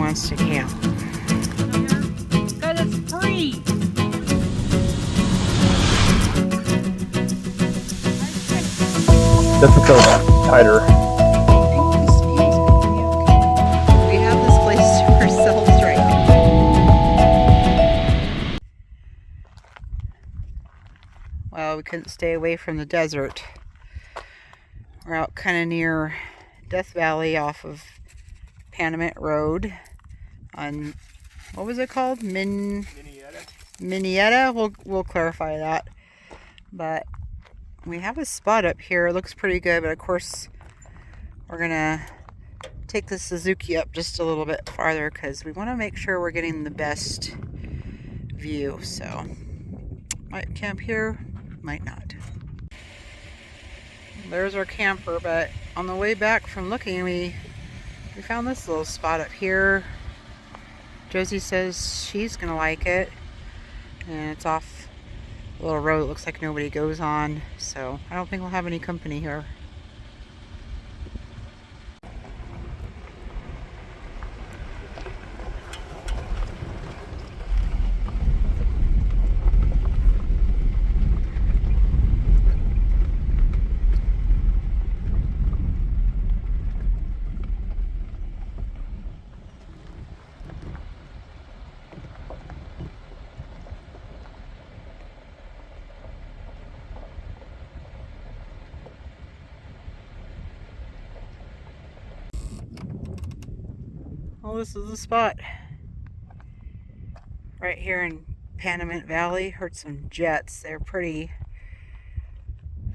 wants to camp. Because it's free. Difficult tighter. We have this place to ourselves right now. Well, we couldn't stay away from the desert. We're out kind of near Death Valley off of Panamint Road on, what was it called? Minietta. Minietta? We'll clarify that. But we have a spot up here. It looks pretty good, but of course we're gonna take the Suzuki up just a little bit farther because we want to make sure we're getting the best view. So might camp here, might not. There's our camper, but on the way back from looking, we found this little spot up here. Josie says she's gonna like it, and it's off a little road. It looks like nobody goes on, so I don't think we'll have any company here. Well, this is the spot. Right here in Panamint Valley. Heard some jets. They're pretty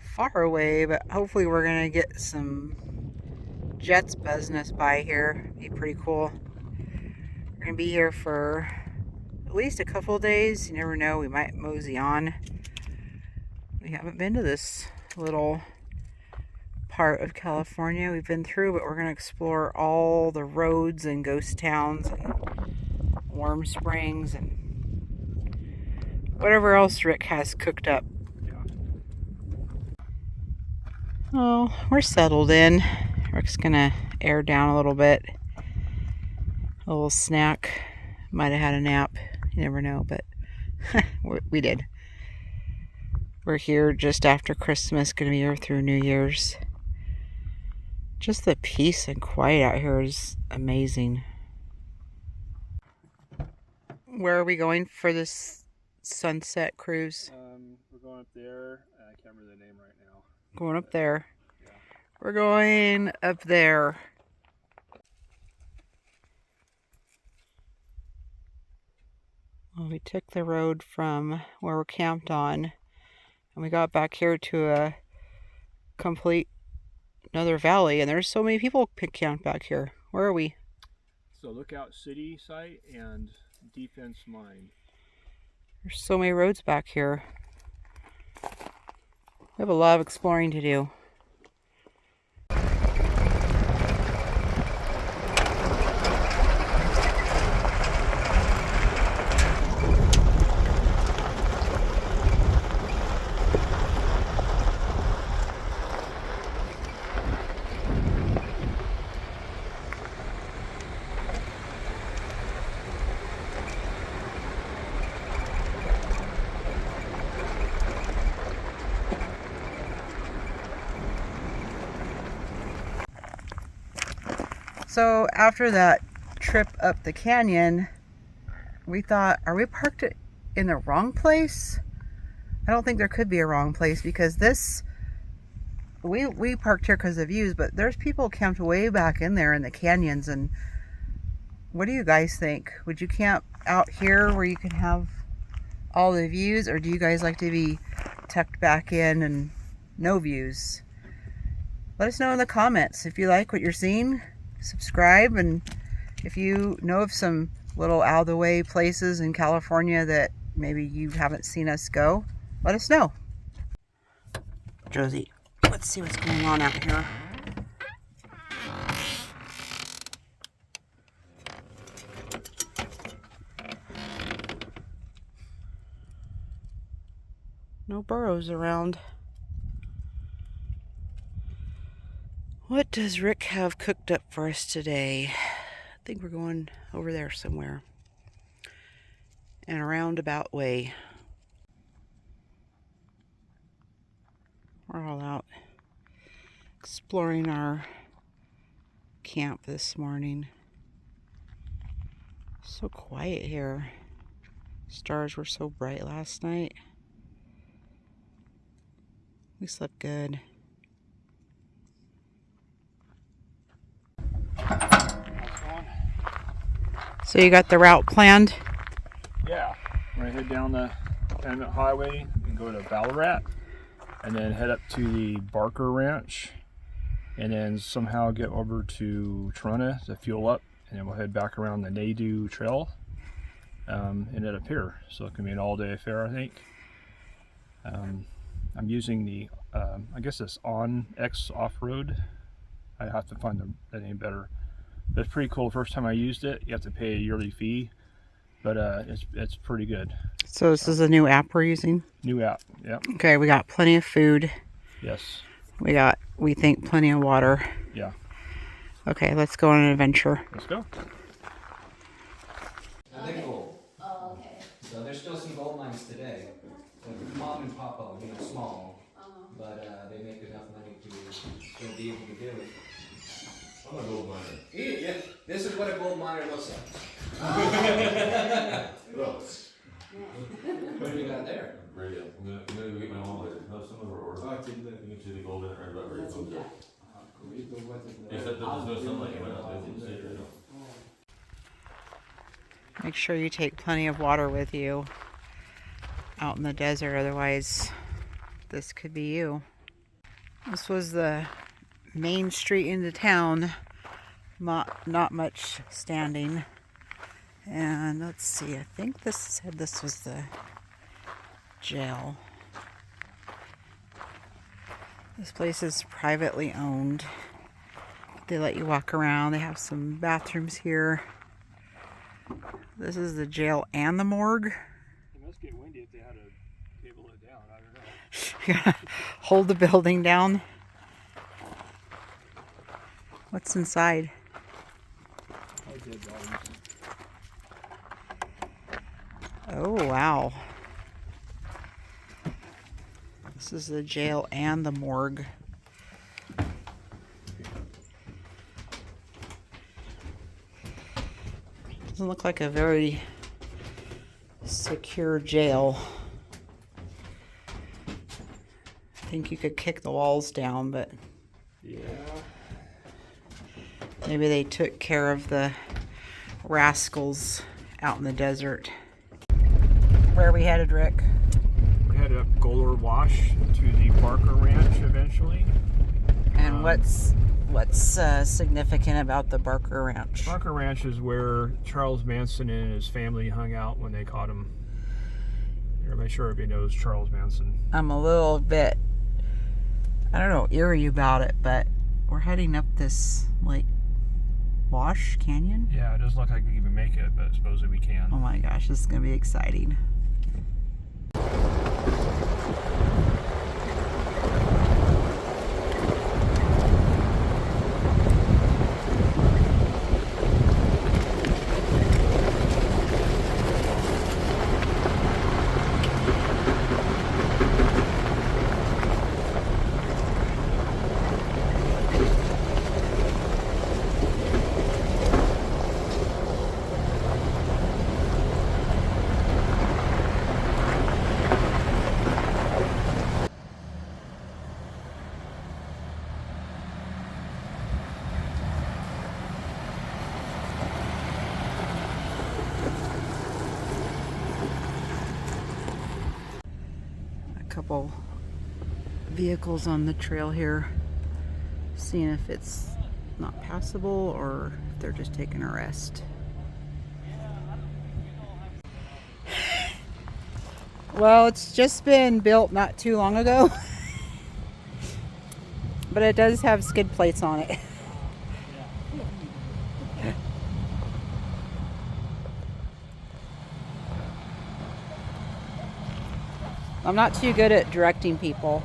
far away, but hopefully we're gonna get some jets buzzing us by here. Be pretty cool. We're gonna be here for at least a couple of days. You never know, we might mosey on. We haven't been to this little part of California we've been through, but we're going to explore all the roads and ghost towns and warm springs and whatever else Rick has cooked up. Oh, we're settled in. Rick's going to air down a little bit. A little snack. Might have had a nap. You never know, but we did. We're here just after Christmas, going to be here through New Year's. Just the peace and quiet out here is amazing. Where are we going for this sunset cruise? We're going up there. I can't remember the name right now. Going up there. Yeah. We're going up there. Well, we took the road from where we're camped on, and we got back here to a complete another valley, and there's so many people camped back here. Where are we? So Lookout City site and Defense Mine. There's so many roads back here. We have a lot of exploring to do. So after that trip up the canyon, we thought, are we parked in the wrong place? I don't think there could be a wrong place because this, we parked here because of views, but there's people camped way back in there in the canyons. And what do you guys think? Would you camp out here where you can have all the views, or do you guys like to be tucked back in and no views? Let us know in the comments if you like what you're seeing. Subscribe, and if you know of some little out of the way places in California that maybe you haven't seen us go, let us know. Josie, let's see what's going on out here. No burros around. What does Rick have cooked up for us today? think we're going over there somewhere. In a roundabout way. We're all out exploring our camp this morning. So quiet here. Stars were so bright last night. We slept good. So you got the route planned? Yeah, we're gonna head down the Panamint Highway and go to Ballerat, and then head up to the Barker Ranch, and then somehow get over to Trona to fuel up, and then we'll head back around the Nadu Trail and end up here. So it can be an all-day affair, I think. I'm using the, I guess it's OnX Off-Road. I have to find the name better. But it's pretty cool. First time I used it, you have to pay a yearly fee, but it's pretty good. So this is a new app we're using? New app, yeah. Okay, we got plenty of food. Yes. We got, we think, plenty of water. Yeah. Okay, let's go on an adventure. Let's go. They're gold. Oh, okay. So there's still some gold mines today. They're mom and pop, small, but they make enough money to still be able to do it. I'm a gold miner. Yeah, this is what a gold miner looks like. Look, What do we got there? radio. I'm gonna go get my mom later. No, some of her orders. You can see the gold in it right about where it comes up. Except that there's no sunlight coming out. They won't see it right now. Make sure you take plenty of water with you out in the desert, otherwise this could be you. This was the main street into town. Not much standing. And let's see, I think this said this was the jail. This place is privately owned. They let you walk around. They have some bathrooms here. This is the jail and the morgue. It must get windy if they had to table it down. I don't know. You gotta hold the building down. What's inside? Oh, wow. This is the jail and the morgue. Doesn't look like a very secure jail. I think you could kick the walls down, but Yeah. maybe they took care of the rascals out in the desert. Where are we headed, Rick? We're headed up Golor Wash to the Barker Ranch eventually. And what's significant about the Barker Ranch? Barker Ranch is where Charles Manson and his family hung out when they caught him. Everybody sure everybody knows Charles Manson. I'm a little bit, I don't know, eerie about it, but we're heading up this, like, wash canyon? Yeah, it doesn't look like we can even make it, but supposedly we can. Oh my gosh, this is going to be exciting. Couple vehicles on the trail here, seeing if it's not passable or if they're just taking a rest. Well, it's just been built not too long ago, but it does have skid plates on it. I'm not too good at directing people.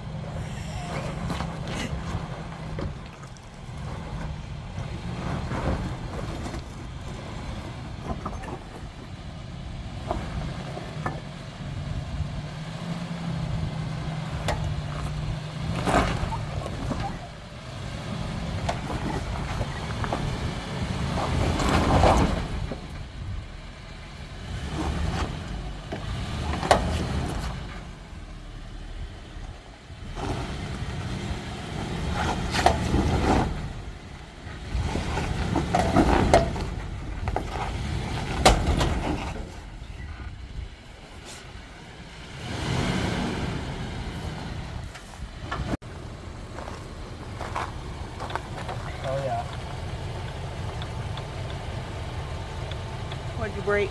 What'd you break?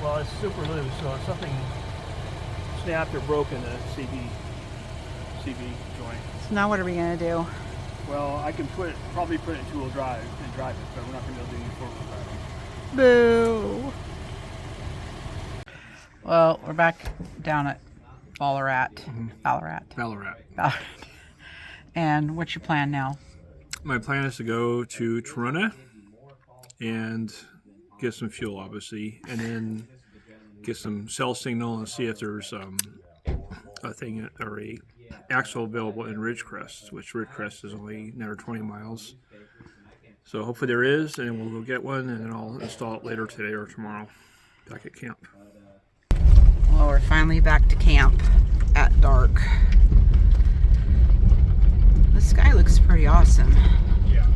Well, it's super loose, so if something snapped or broke in the CV joint. So now what are we gonna do? Well, I can probably put it in two-wheel drive and drive it, but we're not going to be able to do four-wheel driving. Boo! Well, we're back down at Ballerat. Ballerat. And what's your plan now? My plan is to go to Tirana and get some fuel, obviously, and then get some cell signal and see if there's a thing or a axle available in Ridgecrest, which Ridgecrest is only another 20 miles. So hopefully there is, and we'll go get one, and then I'll install it later today or tomorrow back at camp. Well, we're finally back to camp at dark. The sky looks pretty awesome. Yeah.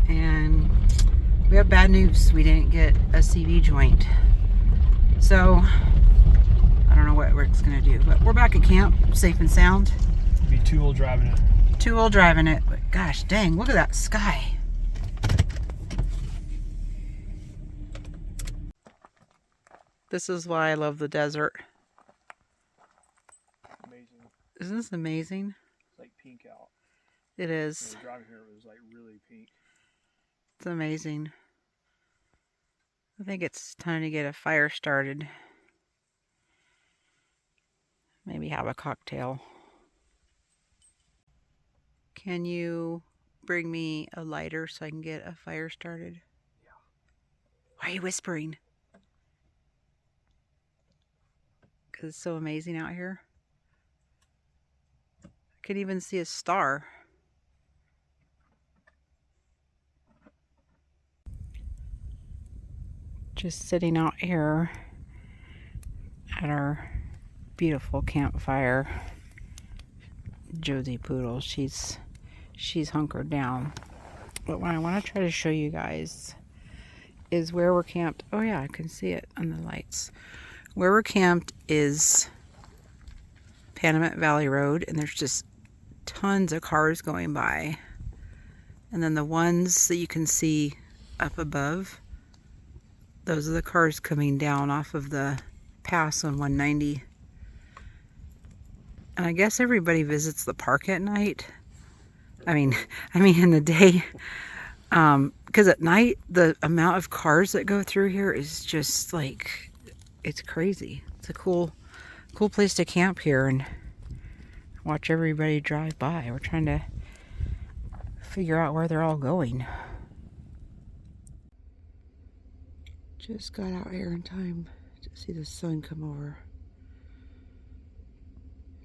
And we have bad news. We didn't get a CV joint. So, I don't know what Rick's gonna do, but we're back at camp, safe and sound. Be two-wheel driving it. Two-wheel driving it, but gosh dang, look at that sky. This is why I love the desert. Amazing. Isn't this amazing? It's like pink out. It is. When we were driving here, it was like really pink. It's amazing. I think it's time to get a fire started. Maybe have a cocktail. Can you bring me a lighter so I can get a fire started? Yeah. Why are you whispering? Because it's so amazing out here. I can even see a star. Just sitting out here at our beautiful campfire. Josie Poodle, she's hunkered down. But what I want to try to show you guys is where we're camped. Oh yeah, I can see it on the lights. Where we're camped is Panamint Valley Road, and there's just tons of cars going by. And then the ones that you can see up above, those are the cars coming down off of the pass on 190. And I guess everybody visits the park at night. I mean in the day. Because at night, the amount of cars that go through here is just like, it's crazy. It's a cool place to camp here and watch everybody drive by. We're trying to figure out where they're all going. Just got out here in time to see the sun come over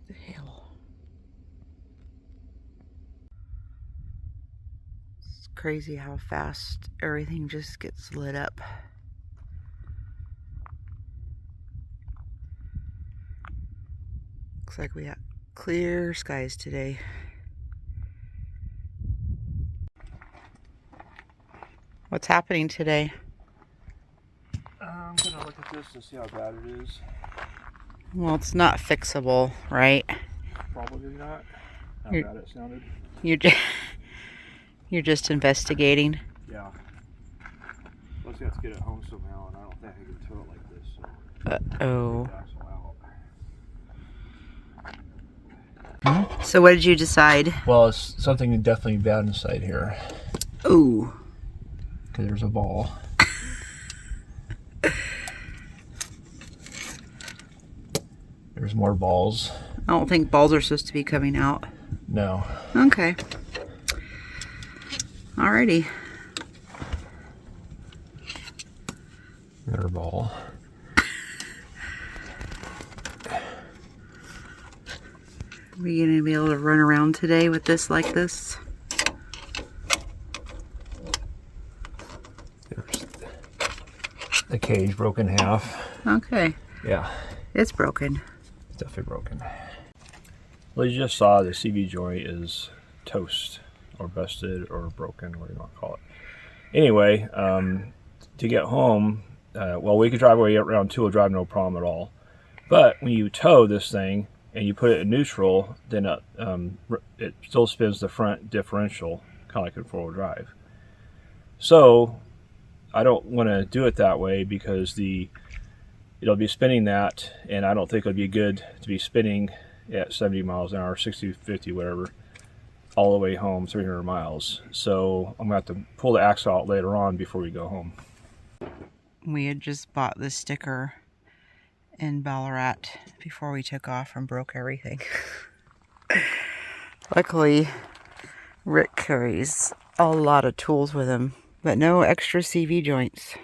the hill. It's crazy how fast everything just gets lit up. Looks like we got clear skies today. What's happening today? I'm gonna look at this and see how bad it is. Well, it's not fixable, right? Probably not. How You're- bad it sounded. You're just investigating. Yeah. Let's have to get it home somehow, and I don't think I can tow it like this. So Uh-oh. that's out. So what did you decide? Well, it's something definitely bad inside here. Ooh. Because there's a ball. There's more balls. I don't think balls are supposed to be coming out. No. Okay. Alrighty. Another ball. Are we gonna be able to run around today with this like this? There's the cage broken in half. Okay. Yeah. It's broken. It's definitely broken. Well, you just saw the CV joint is toast or busted or broken, whatever you want to call it. Anyway, to get home, well, we could drive away around two-wheel drive, no problem at all. But when you tow this thing and you put it in neutral, then it still spins the front differential, kind of like in four-wheel drive. So I don't want to do it that way because it'll be spinning that, and I don't think it'll be good to be spinning at 70 miles an hour, 60, 50, whatever, all the way home, 300 miles. So I'm going to have to pull the axle out later on before we go home. We had just bought this sticker in Ballerat before we took off and broke everything. Luckily, Rick carries a lot of tools with him, but no extra CV joints.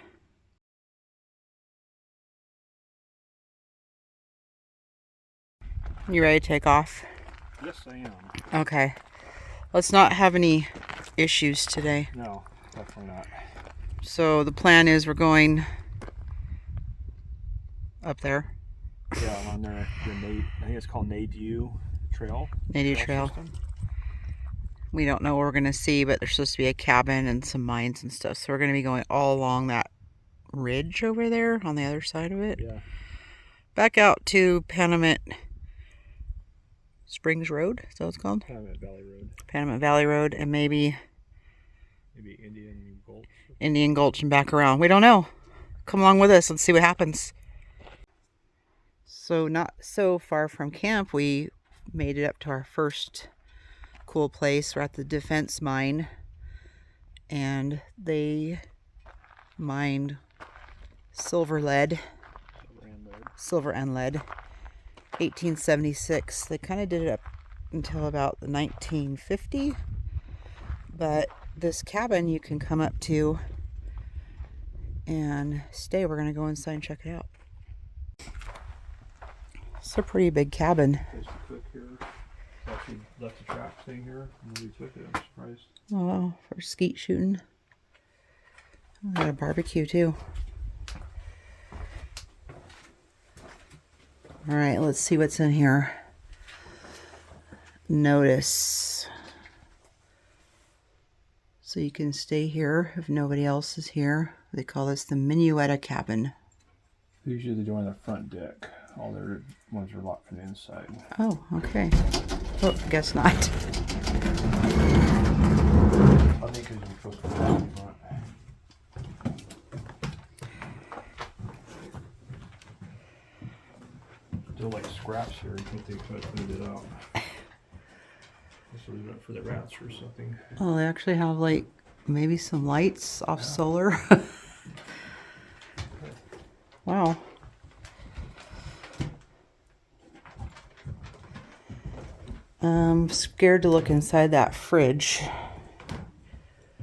You ready to take off? Yes, I am. Okay. Let's not have any issues today. No, definitely not. So the plan is we're going up there. Yeah, on there, I think it's called Nadeau Trail. Nadeau Trail. System. We don't know what we're going to see, but there's supposed to be a cabin and some mines and stuff. So we're going to be going all along that ridge over there on the other side of it. Yeah. Back out to Panamint Springs Road. Is that what it's called? Panamint Valley Road. Panamint Valley Road, and maybe Indian Gulch. Indian Gulch and back around. We don't know. Come along with us. Let's see what happens. So not so far from camp, we made it up to our first cool place. We're at the defense mine, and they mined silver and lead. 1876. They kind of did it up until about the 1950, but this cabin you can come up to and stay. We're going to go inside and check it out. It's a pretty big cabin. There's a cook here. Actually left the track thing here. Nobody took it. I'm surprised. Oh, wow, for skeet shooting. Oh, got a barbecue too. All right, let's see what's in here. Notice. So you can stay here if nobody else is here. They call this the Minietta cabin. Usually they join the front deck. All their ones are locked from the inside. Oh, okay. Oh, guess not. I think because you're supposed to put it in front. Still like scraps here. You think they put it out. This was meant for the rats or something. Oh, they actually have like maybe some lights off solar. Wow. I'm scared to look inside that fridge.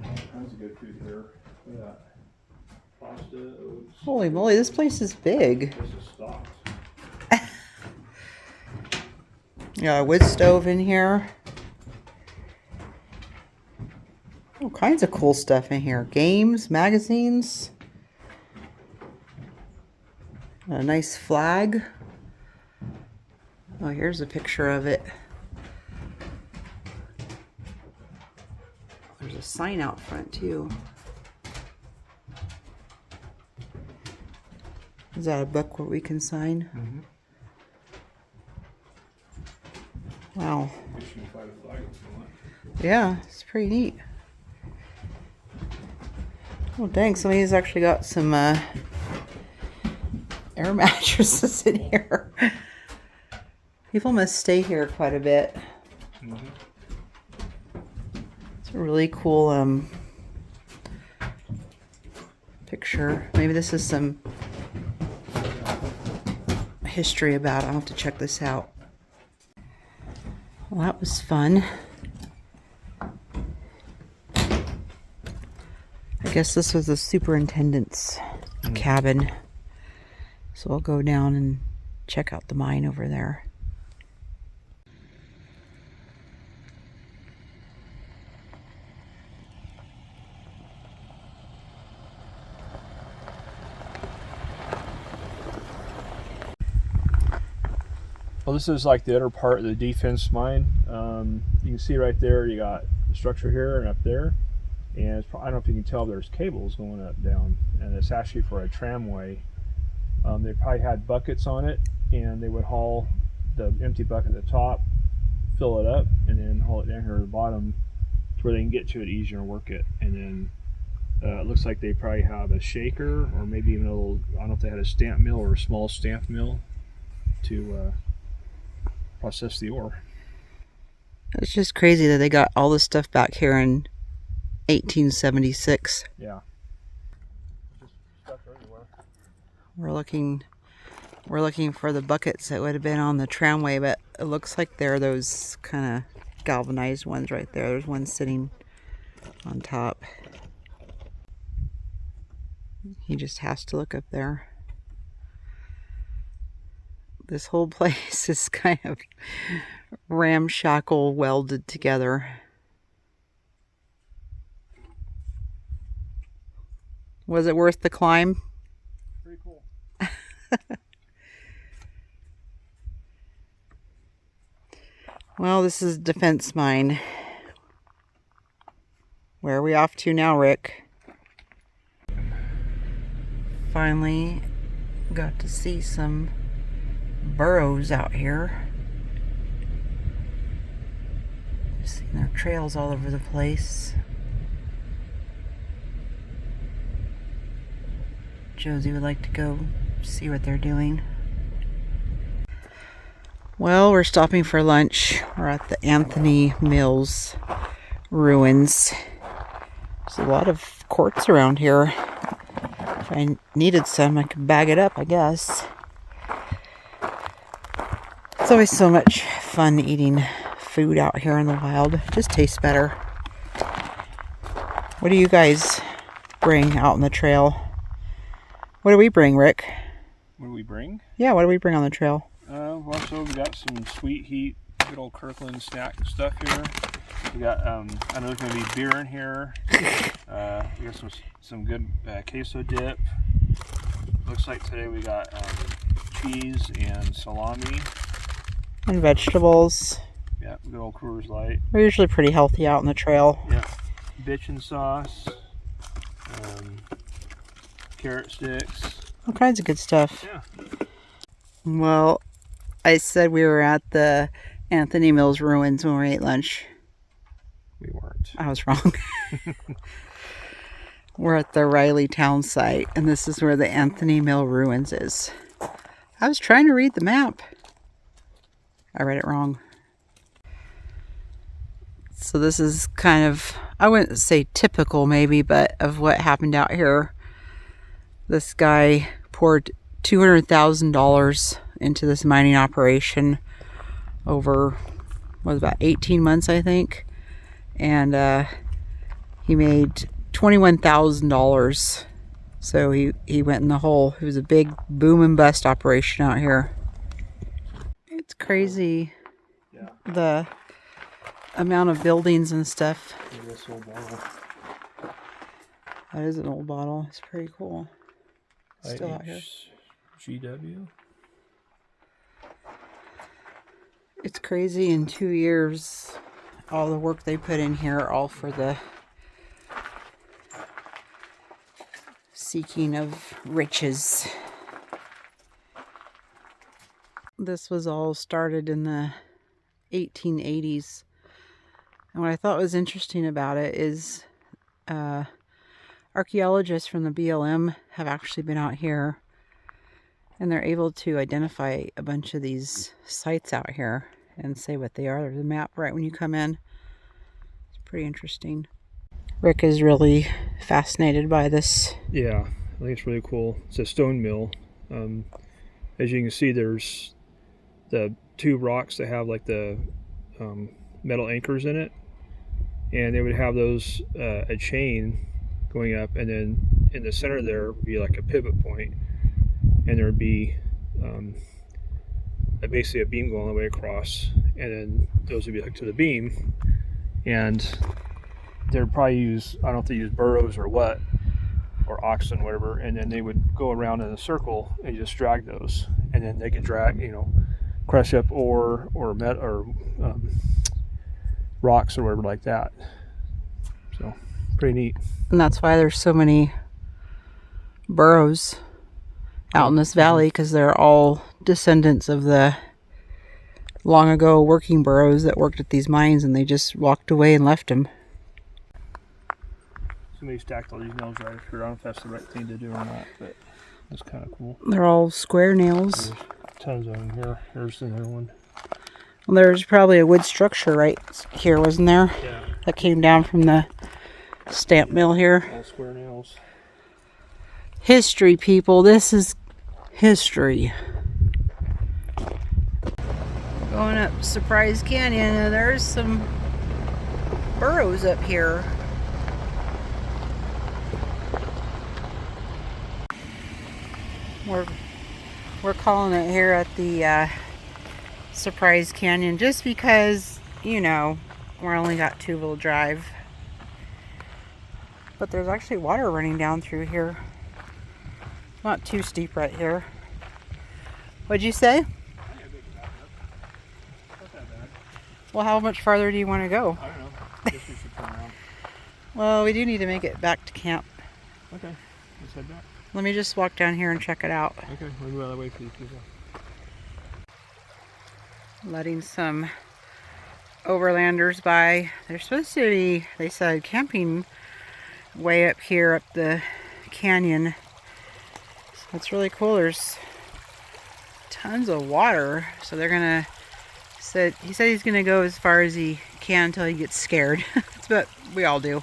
Tons of good food here. Look at that. Pasta, oats. Holy moly, this place is big. This is stocked. Yeah, a wood stove in here. All kinds of cool stuff in here. Games, magazines. A nice flag. Oh, here's a picture of it. There's a sign out front too. Is that a book where we can sign? Mm-hmm. Wow. You can find a flag if you want. Yeah, it's pretty neat. Oh dang, somebody's actually got some air mattresses in here. People must stay here quite a bit. Mm-hmm. It's a really cool picture. Maybe this is some history about it. I'll have to check this out. Well, that was fun. I guess this was the superintendent's cabin. So I'll go down and check out the mine over there. Well, this is like the other part of the defense mine. You can see right there, you got the structure here and up there. And it's, I don't know if you can tell, there's cables going up, down. And it's actually for a tramway. They probably had buckets on it, and they would haul the empty bucket at the top, fill it up, and then haul it down here at the bottom to where they can get to it easier and work it. And then It looks like they probably have a shaker or maybe even a little, I don't know if they had a stamp mill or a small stamp mill to process the ore. It's just crazy that they got all this stuff back here in 1876. Yeah. Just stuff everywhere. We're looking for the buckets that would have been on the tramway, but it looks like they're those kind of galvanized ones right there. There's one sitting on top. He just has to look up there. This whole place is kind of ramshackle, welded together. Was it worth the climb? Pretty cool. Well, this is Defense Mine. Where are we off to now, Rick? Finally got to see some burros out here. Seeing their trails all over the place. Josie would like to go see what they're doing. Well, we're stopping for lunch. We're at the Anthony Mills ruins. There's a lot of quartz around here. If I needed some, I could bag it up, I guess. It's always so much fun eating food out here in the wild. It just tastes better. What do you guys bring out on the trail? What do we bring, Rick? What do we bring? Yeah, what do we bring on the trail? Well, so we got some Sweet Heat, good old Kirkland snack stuff here. We got, I know there's going to be beer in here. We got some good queso dip. Looks like today we got cheese and salami. And vegetables. Yeah, good old Coors Light. We're usually pretty healthy out on the trail. Yeah, bitchin' sauce, carrot sticks. All kinds of good stuff. Yeah. Well, I said we were at the Anthony Mills ruins when we ate lunch. We weren't. I was wrong. We're at the Riley Town site, and this is where the Anthony Mill ruins is. I was trying to read the map. I read it wrong. So this is kind of, I wouldn't say typical maybe, but of what happened out here. This guy poured $200,000 into this mining operation over, about 18 months, I think. And he made $21,000. So he went in the hole. It was a big boom and bust operation out here. It's crazy. Yeah. The amount of buildings and stuff. This old bottle. That is an old bottle. It's pretty cool. Still out here. GW. It's crazy. In 2 years, all the work they put in here, all for the seeking of riches. This was all started in the 1880s. And what I thought was interesting about it is archaeologists from the BLM have actually been out here, and they're able to identify a bunch of these sites out here and say what they are. There's a map right when you come in. It's pretty interesting. Rick is really fascinated by this. Yeah, I think it's really cool. It's a stone mill. As you can see, there's the two rocks that have like the metal anchors in it, and they would have those a chain going up, and then in the center there would be like a pivot point, and there would be basically a beam going all the way across, and then those would be hooked to the beam, and they'd probably use, I don't know if they use burros or what, or oxen, whatever, and then they would go around in a circle and just drag those, and then they could drag, crush up ore or rocks or whatever like that. So pretty neat. And that's why there's so many burros out in this valley, because they're all descendants of the long ago working burros that worked at these mines, and they just walked away and left them. Some somebody stacked all these nails right here. I don't know if that's the right thing to do or not, but it's kind of cool. They're all square nails. There's tons of them here. Here's another one. Well, there's probably a wood structure right here, wasn't there? Yeah. That came down from the stamp mill here. All square nails. History, people. This is history. Going up Surprise Canyon, there's some burrows up here. We're calling it here at the Surprise Canyon just because, you know, we're only got 2-wheel drive. But there's actually water running down through here. Not too steep right here. What'd you say? Well, how much farther do you want to go? I don't know. I guess we should turn around. Well, we do need to make it back to camp. Okay. Let's head back. Let me just walk down here and check it out. Okay. We'll move out of the way for these people. Letting some overlanders by. They're supposed to be, they said, camping way up here up the canyon. So it's really cool. There's tons of water. So they're gonna, he said he's gonna go as far as he can until he gets scared. That's what we all do.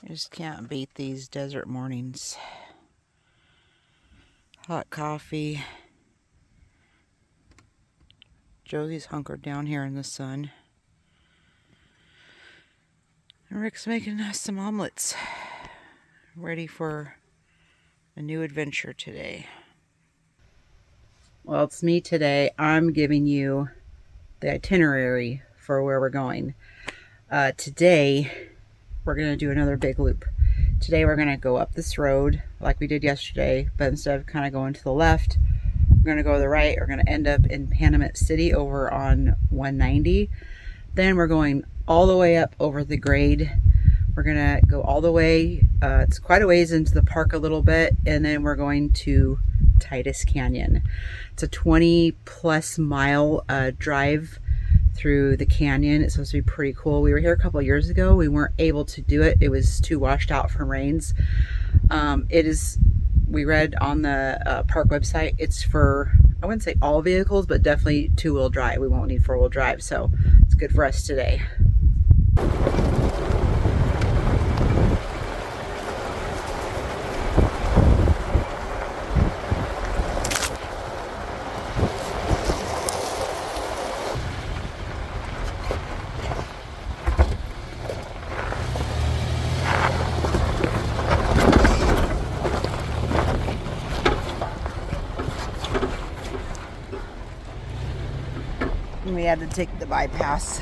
I just can't beat these desert mornings. Hot coffee. Josie's hunkered down here in the sun. And Rick's making us some omelets. Ready for a new adventure today. Well, it's me today. I'm giving you the itinerary for where we're going. Today, we're going to do another big loop. Today we're going to go up this road like we did yesterday, but instead of kind of going to the left, we're going to go to the right. We're going to end up in Panamint City over on 190. Then we're going all the way up over the grade. We're going to go all the way, it's quite a ways into the park a little bit, and then we're going to Titus Canyon. It's a 20+ mile drive through the canyon. It's supposed to be pretty cool. We were here a couple of years ago. We weren't able to do it. It was too washed out from rains. We read on the park website, it's for, I wouldn't say all vehicles, but definitely 2-wheel drive. We won't need 4-wheel drive, so it's good for us today. We had to take the bypass.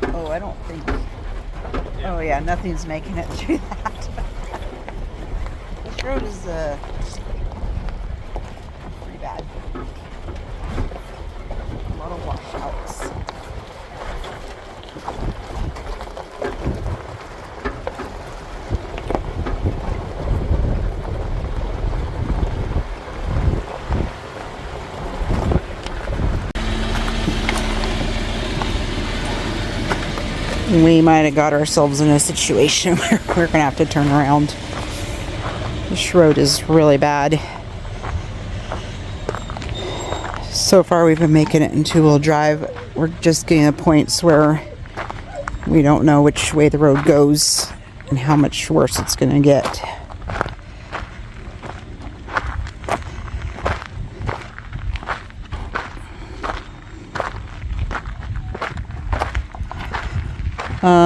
Oh, I don't think. Oh yeah, nothing's making it through that. This road is pretty bad. A lot of washouts. We might have got ourselves in a situation where we're gonna have to turn around. This road is really bad. So far we've been making it in 2-wheel drive. We're just getting to points where we don't know which way the road goes and how much worse it's gonna get.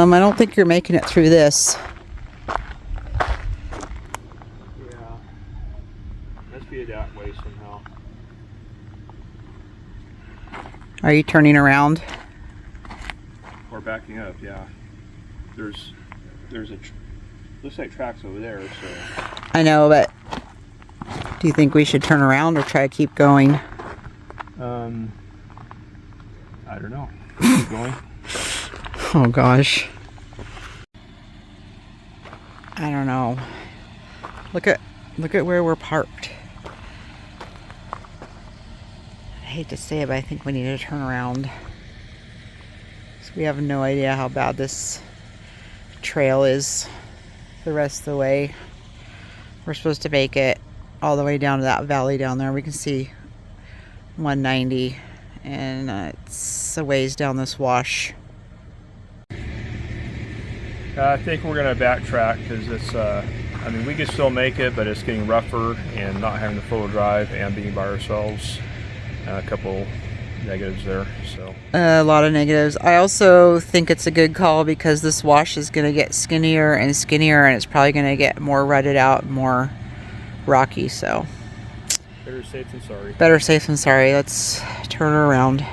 I don't think you're making it through this. Yeah. Are you turning around? Or backing up, yeah. There's looks like tracks over there, so. I know, but do you think we should turn around or try to keep going? I don't know. Keep going. Oh gosh. I don't know. Look at where we're parked. I hate to say it, but I think we need to turn around. So we have no idea how bad this trail is the rest of the way. We're supposed to make it all the way down to that valley down there. We can see 190, and it's a ways down this wash. I think we're gonna backtrack because it's. I mean, we could still make it, but it's getting rougher, and not having the full drive and being by ourselves. A couple negatives there. So a lot of negatives. I also think it's a good call because this wash is going to get skinnier and skinnier, and it's probably going to get more rutted out, more rocky. So better safe than sorry. Better safe than sorry. Let's turn her around.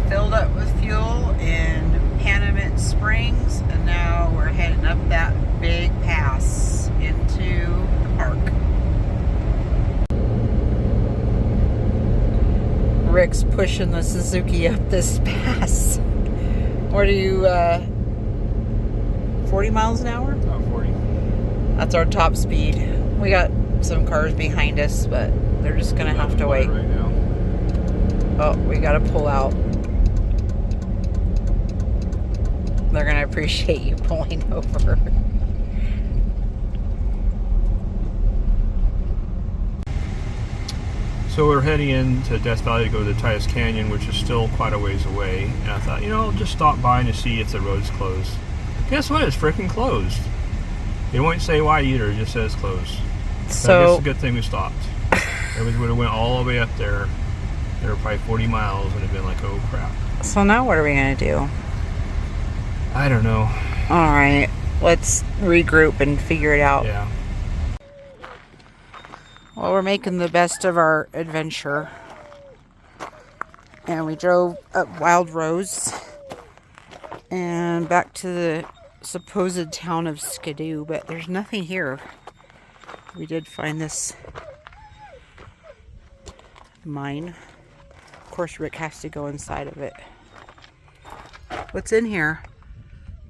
Filled up with fuel in Panamint Springs, and now we're heading up that big pass into the park. Rick's pushing the Suzuki up this pass. What are you, 40 miles an hour? About 40. That's our top speed. We got some cars behind us, but they're just gonna have to wait. Right now. Oh, we gotta pull out. They're gonna appreciate you pulling over. So we're heading into Death Valley to go to the Titus Canyon, which is still quite a ways away. And I thought, I'll just stop by to see if the road's closed. Guess what? It's freaking closed. It won't say why either. It just says closed. So I guess it's a good thing we stopped. It would have went all the way up there. There were probably 40 miles and it'd been like, oh crap. So now what are we gonna do? I don't know. All right, let's regroup and figure it out. Yeah. Well, we're making the best of our adventure. And we drove up Wild Rose and back to the supposed town of Skidoo, but there's nothing here. We did find this mine. Of course, Rick has to go inside of it. What's in here?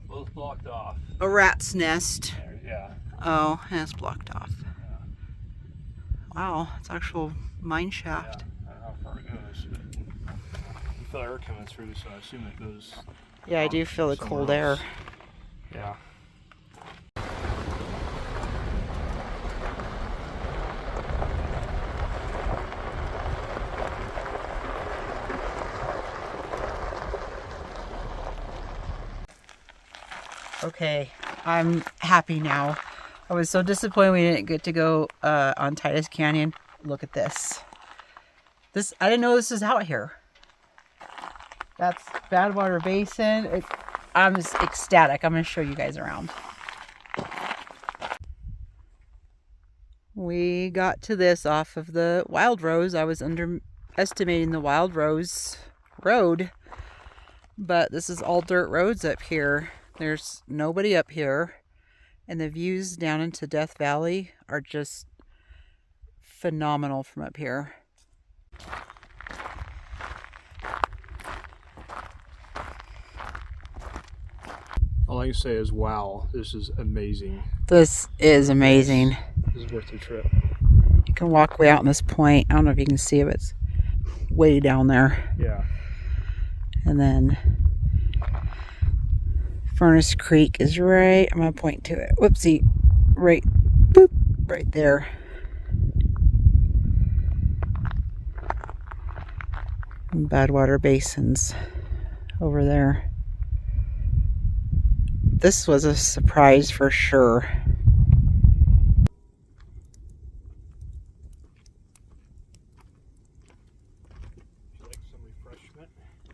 Well, it's blocked off. A rat's nest. Yeah. Oh, and it's blocked off. Wow, it's actual mine shaft. Yeah, I don't know how far it goes, but you feel air coming through, so I assume it goes. Yeah, I do feel the cold air. Yeah. Okay, I'm happy now. I was so disappointed we didn't get to go on Titus Canyon. Look at this. I didn't know this was out here. That's Badwater Basin. I'm just ecstatic. I'm going to show you guys around. We got to this off of the Wild Rose. I was underestimating the Wild Rose Road, but this is all dirt roads up here. There's nobody up here, and the views down into Death Valley are just phenomenal from up here. All I can say is, wow, this is amazing. This is amazing. This is worth the trip. You can walk way out on this point. I don't know if you can see it, but it's way down there. Yeah. And then Furnace Creek is right. I'm going to point to it. Whoopsie. Right. Boop. Right there. Badwater Basins over there. This was a surprise for sure.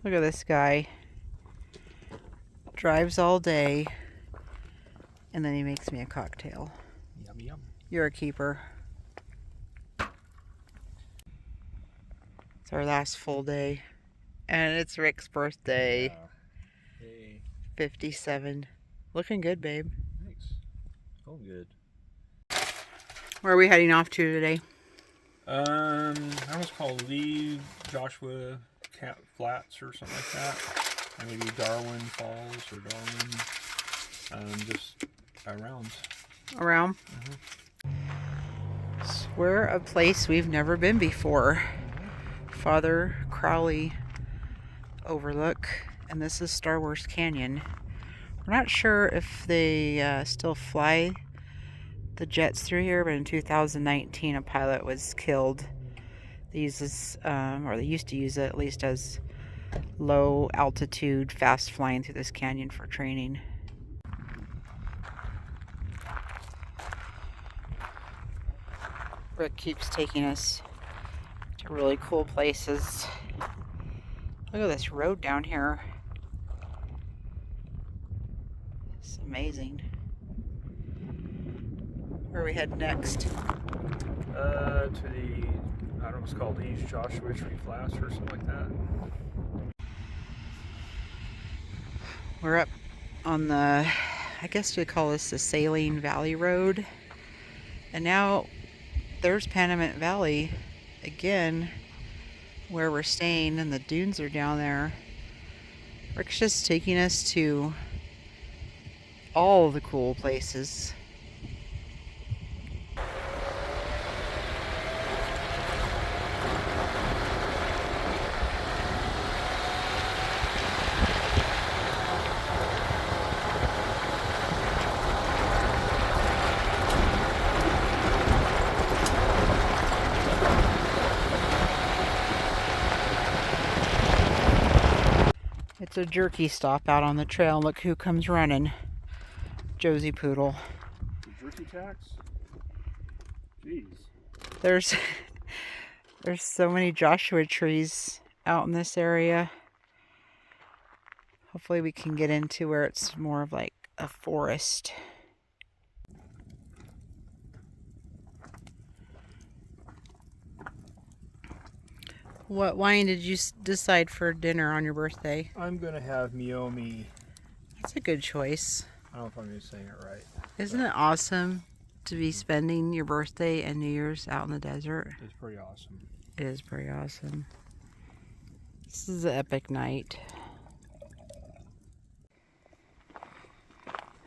Look at this guy. Drives all day and then he makes me a cocktail. Yum, yum. You're a keeper. It's our last full day. And it's Rick's birthday. Yeah. Hey. 57. Looking good, babe. Thanks. Oh, good. Where are we heading off to today? That was called Lee Joshua Camp Flats or something like that. And maybe Darwin Falls or Darwin. Just around. Around? We're a place we've never been before. Father Crowley Overlook. And this is Star Wars Canyon. We're not sure if they still fly the jets through here, but in 2019 a pilot was killed. They use this, or they used to use it at least as low altitude fast flying through this canyon for training. Rick keeps taking us to really cool places. Look at this road down here. It's amazing. Where are we heading next? To the, I don't know what's called, Lee Joshua Tree Flats or something like that. We're up on the, I guess we call this the Saline Valley Road. And now there's Panamint Valley again, where we're staying, and the dunes are down there. Rick's just taking us to all the cool places. It's a jerky stop out on the trail. Look who comes running. Josie Poodle. The jerky tax? Jeez. There's so many Joshua trees out in this area. Hopefully we can get into where it's more of like a forest. What wine did you decide for dinner on your birthday? I'm going to have Miomi. That's a good choice. I don't know if I'm just saying it right. Isn't it awesome to be spending your birthday and New Year's out in the desert? It's pretty awesome. It is pretty awesome. This is an epic night.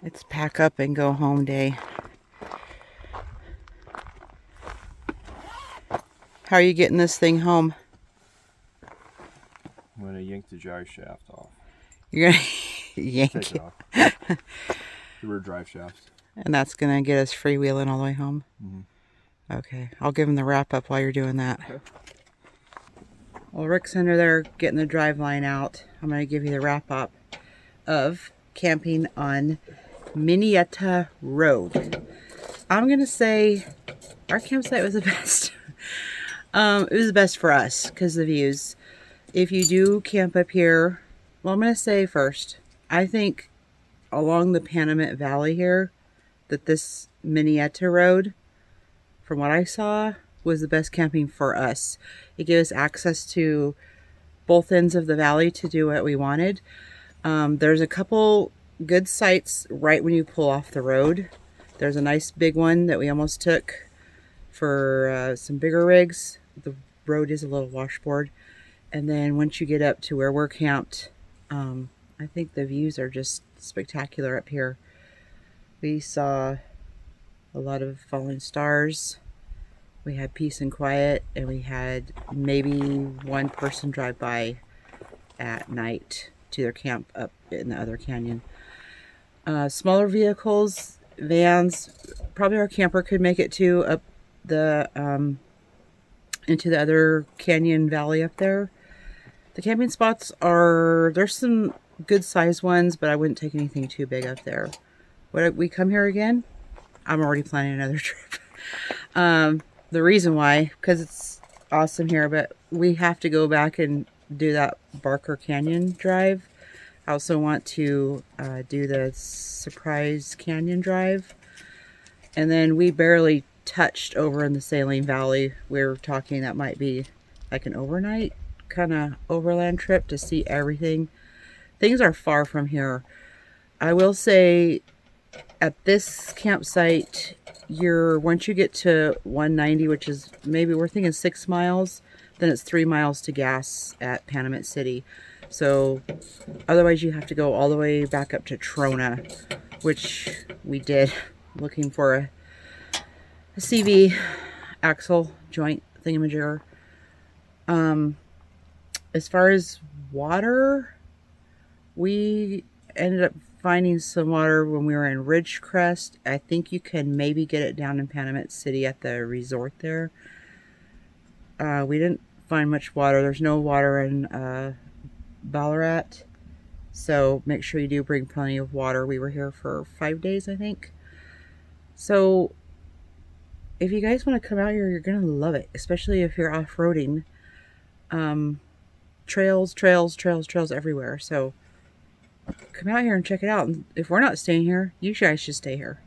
It's pack up and go home day. How are you getting this thing home? I'm going to yank the drive shaft off. You're going to yank Take it. it off. The rear drive shaft. And that's going to get us freewheeling all the way home? Mm-hmm. Okay. I'll give him the wrap up while you're doing that. Okay. Well, Rick's under there getting the drive line out. I'm going to give you the wrap up of camping on Minietta Road. I'm going to say our campsite was the best. It was the best for us because of the views. If you do camp up here, well, I'm going to say first, I think along the Panamint Valley here, that this Minietta Road, from what I saw, was the best camping for us. It gave us access to both ends of the valley to do what we wanted. There's a couple good sites right when you pull off the road. There's a nice big one that we almost took for some bigger rigs. The road is a little washboard. And then once you get up to where we're camped, I think the views are just spectacular up here. We saw a lot of falling stars. We had peace and quiet, and we had maybe one person drive by at night to their camp up in the other canyon. Smaller vehicles, vans, probably our camper could make it to up the into the other canyon valley up there. The camping spots there's some good sized ones, but I wouldn't take anything too big up there. Would we come here again? I'm already planning another trip. The reason why, because it's awesome here, but we have to go back and do that Barker Canyon drive. I also want to do the Surprise Canyon drive. And then we barely touched over in the Saline Valley. We were talking that might be like an overnight kind of overland trip to see everything. Things are far from here. I will say at this campsite, once you get to 190, which is maybe we're thinking 6 miles, then it's 3 miles to gas at Panamint City. So otherwise you have to go all the way back up to Trona, which we did, looking for a CV axle joint thingamajigger. As far as water, we ended up finding some water when we were in Ridgecrest. I think you can maybe get it down in Panamint City at the resort there. We didn't find much water. There's no water in Ballerat, so make sure you do bring plenty of water. We were here for 5 days, I think. So if you guys want to come out here, you're gonna love it, especially if you're off-roading. Trails everywhere. So come out here and check it out. And if we're not staying here, you guys should stay here.